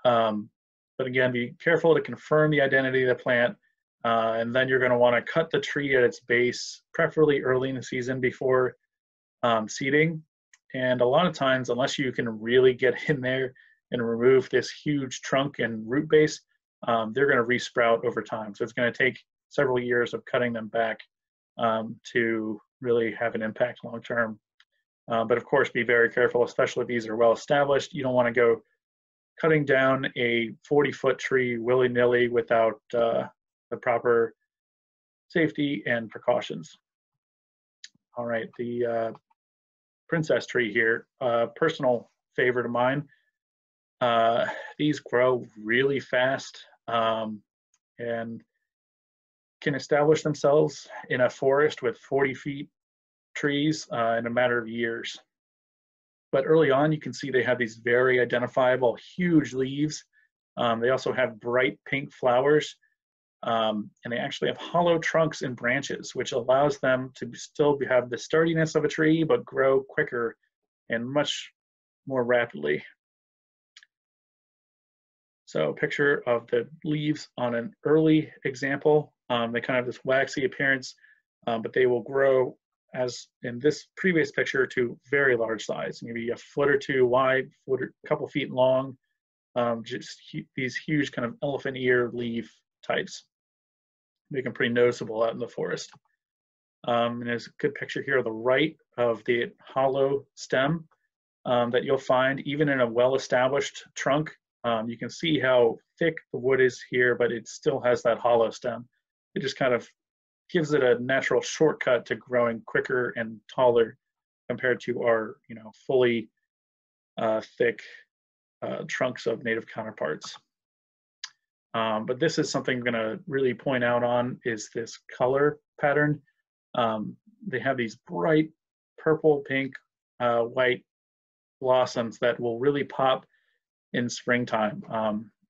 Speaker 1: But again, be careful to confirm the identity of the plant And then you're going to want to cut the tree at its base, preferably early in the season before seeding. And a lot of times, unless you can really get in there and remove this huge trunk and root base, they're going to resprout over time. So it's going to take several years of cutting them back to really have an impact long term. But of course, be very careful, especially if these are well established. You don't want to go cutting down a 40-foot tree willy-nilly without the proper safety and precautions. All right, the princess tree here, personal favorite of mine. These grow really fast and can establish themselves in a forest with 40 feet trees in a matter of years. But early on, you can see they have these very identifiable, huge leaves. They also have bright pink flowers, and they actually have hollow trunks and branches, which allows them to still have the sturdiness of a tree, but grow quicker and much more rapidly. So a picture of the leaves on an early example. They kind of have this waxy appearance, but they will grow, as in this previous picture, to very large size, maybe a foot or two wide, a couple feet long, just these huge kind of elephant ear leaf types. Make them pretty noticeable out in the forest. And there's a good picture here on the right of the hollow stem that you'll find even in a well-established trunk. You can see how thick the wood is here, but it still has that hollow stem. It just kind of gives it a natural shortcut to growing quicker and taller compared to our, fully thick trunks of native counterparts. But this is something I'm going to really point out on is this color pattern. They have these bright purple, pink, white blossoms that will really pop in springtime.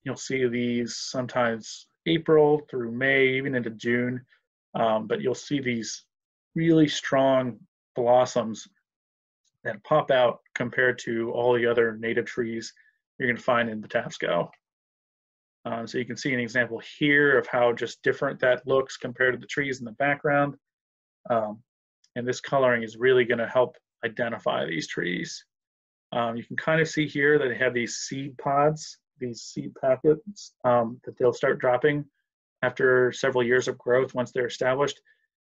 Speaker 1: You'll see these sometimes April through May, even into June. But you'll see these really strong blossoms that pop out compared to all the other native trees you're going to find in Patapsco. So you can see an example here of how just different that looks compared to the trees in the background. And this coloring is really going to help identify these trees. You can kind of see here that they have these seed pods, these seed packets that they'll start dropping after several years of growth once they're established.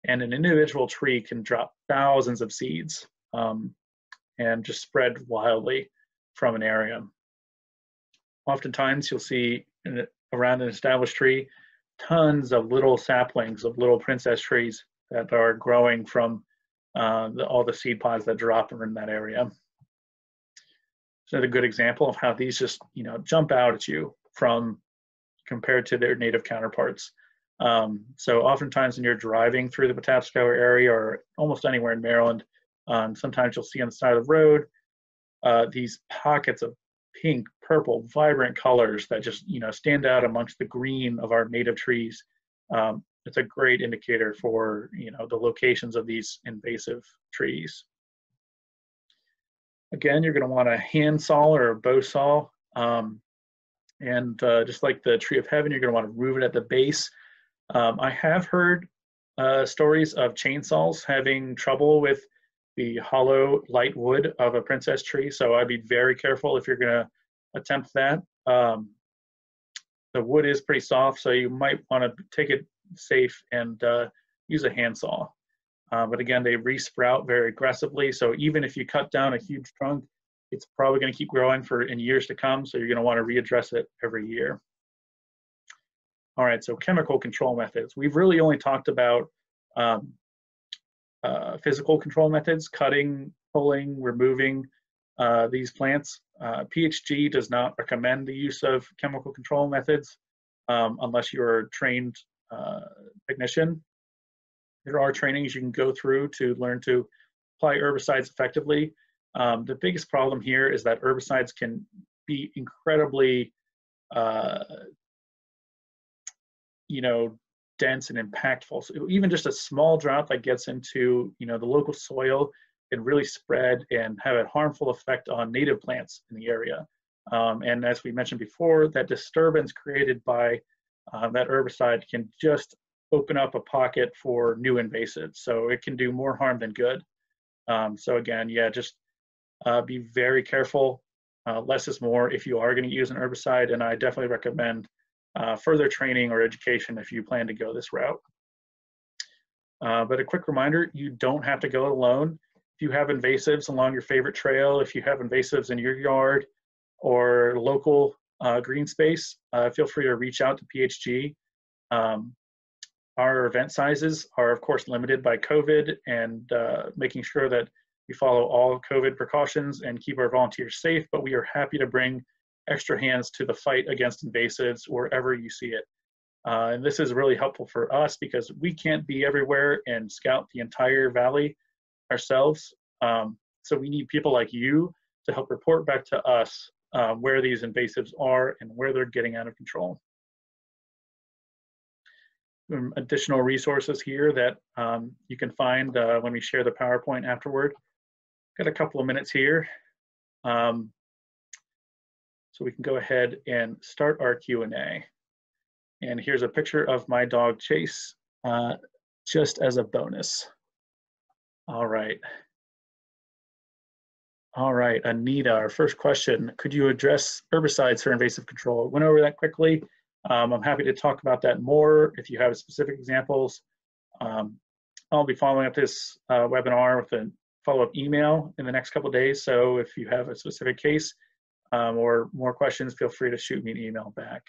Speaker 1: And an individual tree can drop thousands of seeds and just spread wildly from an area. Oftentimes you'll see around an established tree tons of little saplings of little princess trees that are growing from all the seed pods that drop in that area. It's another good example of how these just jump out at you from compared to their native counterparts. So oftentimes when you're driving through the Patapsco area or almost anywhere in Maryland, sometimes you'll see on the side of the road these pockets of pink, purple, vibrant colors that just stand out amongst the green of our native trees. It's a great indicator for the locations of these invasive trees. Again, you're going to want a hand saw or a bow saw. And just like the tree of heaven, you're going to want to remove it at the base. I have heard stories of chainsaws having trouble with the hollow light wood of a princess tree, so I'd be very careful if you're going to attempt that. The wood is pretty soft, so you might want to take it safe and use a handsaw. But again, they resprout very aggressively, so even if you cut down a huge trunk, it's probably going to keep growing in years to come, so you're going to want to readdress it every year. All right, so chemical control methods. We've really only talked about physical control methods, cutting, pulling, removing these plants. PHG does not recommend the use of chemical control methods unless you're a trained technician. There are trainings you can go through to learn to apply herbicides effectively. The biggest problem here is that herbicides can be incredibly dense and impactful. So even just a small drop that gets into the local soil can really spread and have a harmful effect on native plants in the area. And as we mentioned before, that disturbance created by that herbicide can just open up a pocket for new invasives. So it can do more harm than good. So again, yeah, just be very careful. Less is more if you are going to use an herbicide, and I definitely recommend further training or education if you plan to go this route. But a quick reminder, you don't have to go it alone. If you have invasives along your favorite trail, if you have invasives in your yard or local green space, feel free to reach out to PHG. Our event sizes are, of course, limited by COVID, and making sure that we follow all COVID precautions and keep our volunteers safe, but we are happy to bring extra hands to the fight against invasives wherever you see it. And this is really helpful for us because we can't be everywhere and scout the entire valley ourselves. So we need people like you to help report back to us where these invasives are and where they're getting out of control. Additional resources here that you can find when we share the PowerPoint afterward. Got a couple of minutes here. So we can go ahead and start our Q&A. And here's a picture of my dog Chase, just as a bonus. All right. All right, Anita, our first question, could you address herbicides for invasive control? Went over that quickly. I'm happy to talk about that more if you have specific examples. I'll be following up this webinar with a follow-up email in the next couple of days. So if you have a specific case or more questions, feel free to shoot me an email back.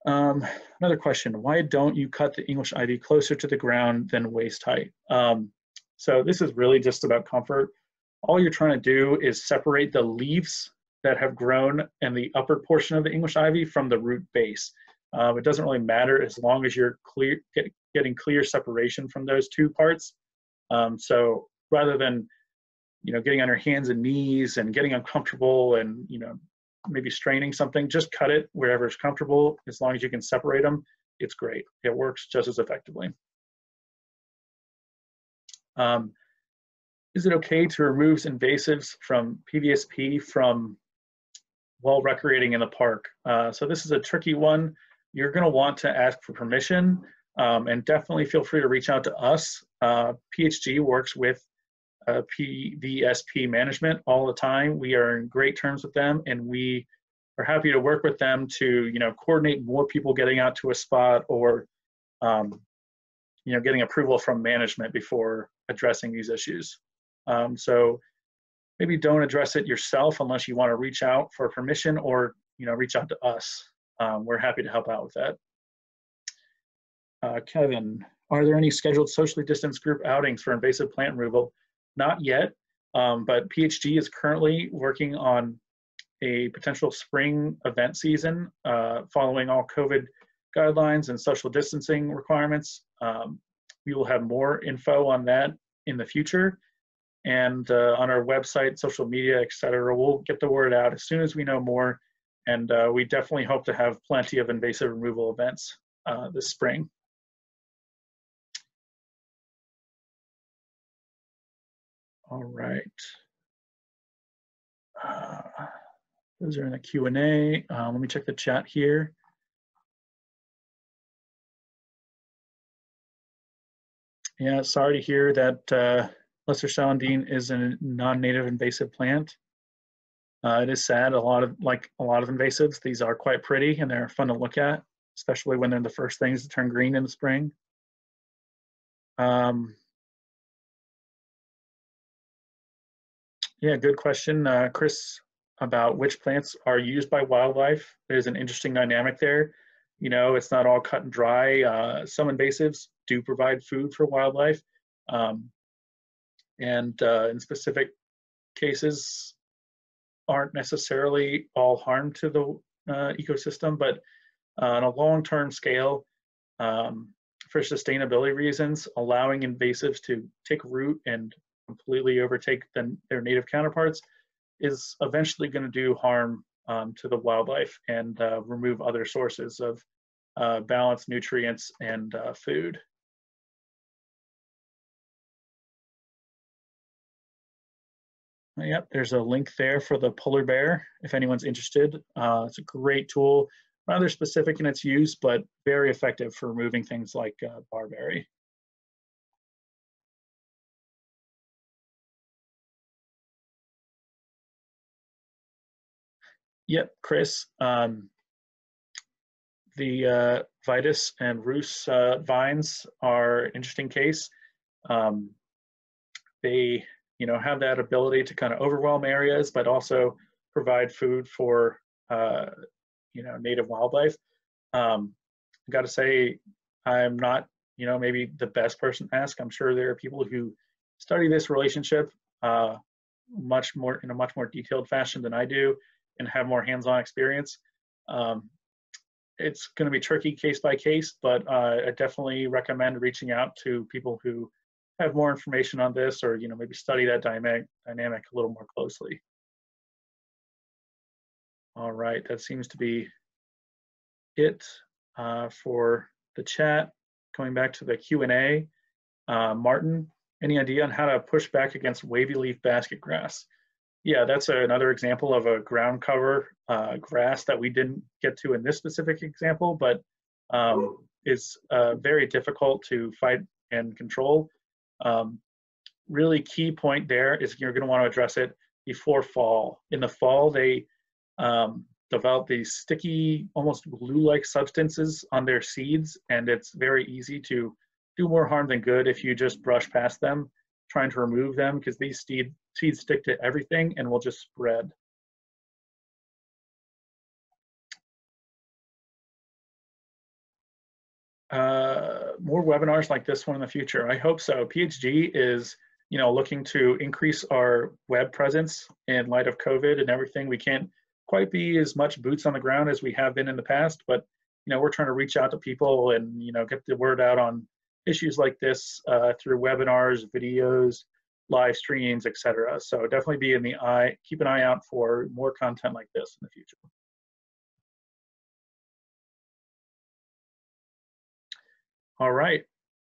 Speaker 1: Another question, why don't you cut the English ivy closer to the ground than waist height? So this is really just about comfort. All you're trying to do is separate the leaves that have grown in the upper portion of the English ivy from the root base. It doesn't really matter as long as you're getting clear separation from those two parts. So rather than getting on your hands and knees and getting uncomfortable and maybe straining something, just cut it wherever it's comfortable. As long as you can separate them, it's great. It works just as effectively. Is it okay to remove invasives from PVSP from while recreating in the park? So this is a tricky one. You're going to want to ask for permission, and definitely feel free to reach out to us. PHG works with PVSP management all the time. We are in great terms with them, and we are happy to work with them to coordinate more people getting out to a spot, or getting approval from management before addressing these issues. So maybe don't address it yourself unless you want to reach out for permission, or reach out to us. We're happy to help out with that. Kevin, are there any scheduled socially distanced group outings for invasive plant removal? Not yet, but PHG is currently working on a potential spring event season following all COVID guidelines and social distancing requirements. We will have more info on that in the future, and on our website, social media, etc. We'll get the word out as soon as we know more, and we definitely hope to have plenty of invasive removal events this spring. All right. Those are in the Q&A. Let me check the chat here. Yeah, sorry to hear that lesser celandine is a non-native invasive plant. It is sad. Like a lot of invasives, these are quite pretty and they're fun to look at, especially when they're the first things to turn green in the spring. Yeah, good question, Chris, about which plants are used by wildlife. There's an interesting dynamic there. It's not all cut and dry. Some invasives do provide food for wildlife. And in specific cases, aren't necessarily all harm to the ecosystem, but on a long-term scale, for sustainability reasons, allowing invasives to take root and completely overtake their native counterparts is eventually going to do harm to the wildlife and remove other sources of balanced nutrients and food. Yep, there's a link there for the polar bear if anyone's interested. It's a great tool. rather specific in its use, but very effective for removing things like barberry. Yep, Chris. The Vitis and Rus vines are an interesting case. They, have that ability to kind of overwhelm areas, but also provide food for, native wildlife. I got to say, I'm not, maybe the best person to ask. I'm sure there are people who study this relationship much more in a much more detailed fashion than I do and have more hands-on experience. It's going to be tricky case by case, but I definitely recommend reaching out to people who have more information on this, or maybe study that dynamic a little more closely. All right, that seems to be it for the chat. Going back to the Q&A, Martin, any idea on how to push back against wavy leaf basket grass? Yeah, that's another example of a ground cover grass that we didn't get to in this specific example, but is very difficult to fight and control. Really key point there is you're going to want to address it before fall. In the fall, they develop these sticky, almost glue-like substances on their seeds, and it's very easy to do more harm than good if you just brush past them, trying to remove them, because these seeds stick to everything and will just spread. More webinars like this one in the future. I hope so. PHG is, looking to increase our web presence in light of COVID and everything. We can't quite be as much boots on the ground as we have been in the past, but we're trying to reach out to people and get the word out on issues like this through webinars, videos, live streams, etc. So definitely keep an eye out for more content like this in the future. All right,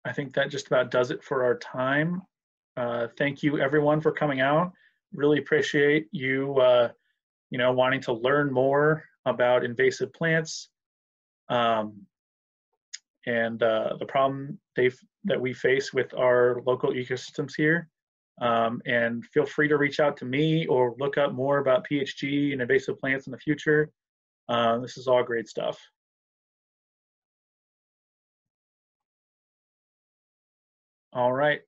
Speaker 1: I think that just about does it for our time. Thank you everyone for coming out. Really appreciate you, wanting to learn more about invasive plants and the problem that we face with our local ecosystems here. And feel free to reach out to me or look up more about PHG and invasive plants in the future. This is all great stuff. All right.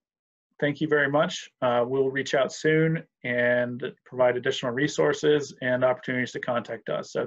Speaker 1: Thank you very much. We'll reach out soon and provide additional resources and opportunities to contact us. So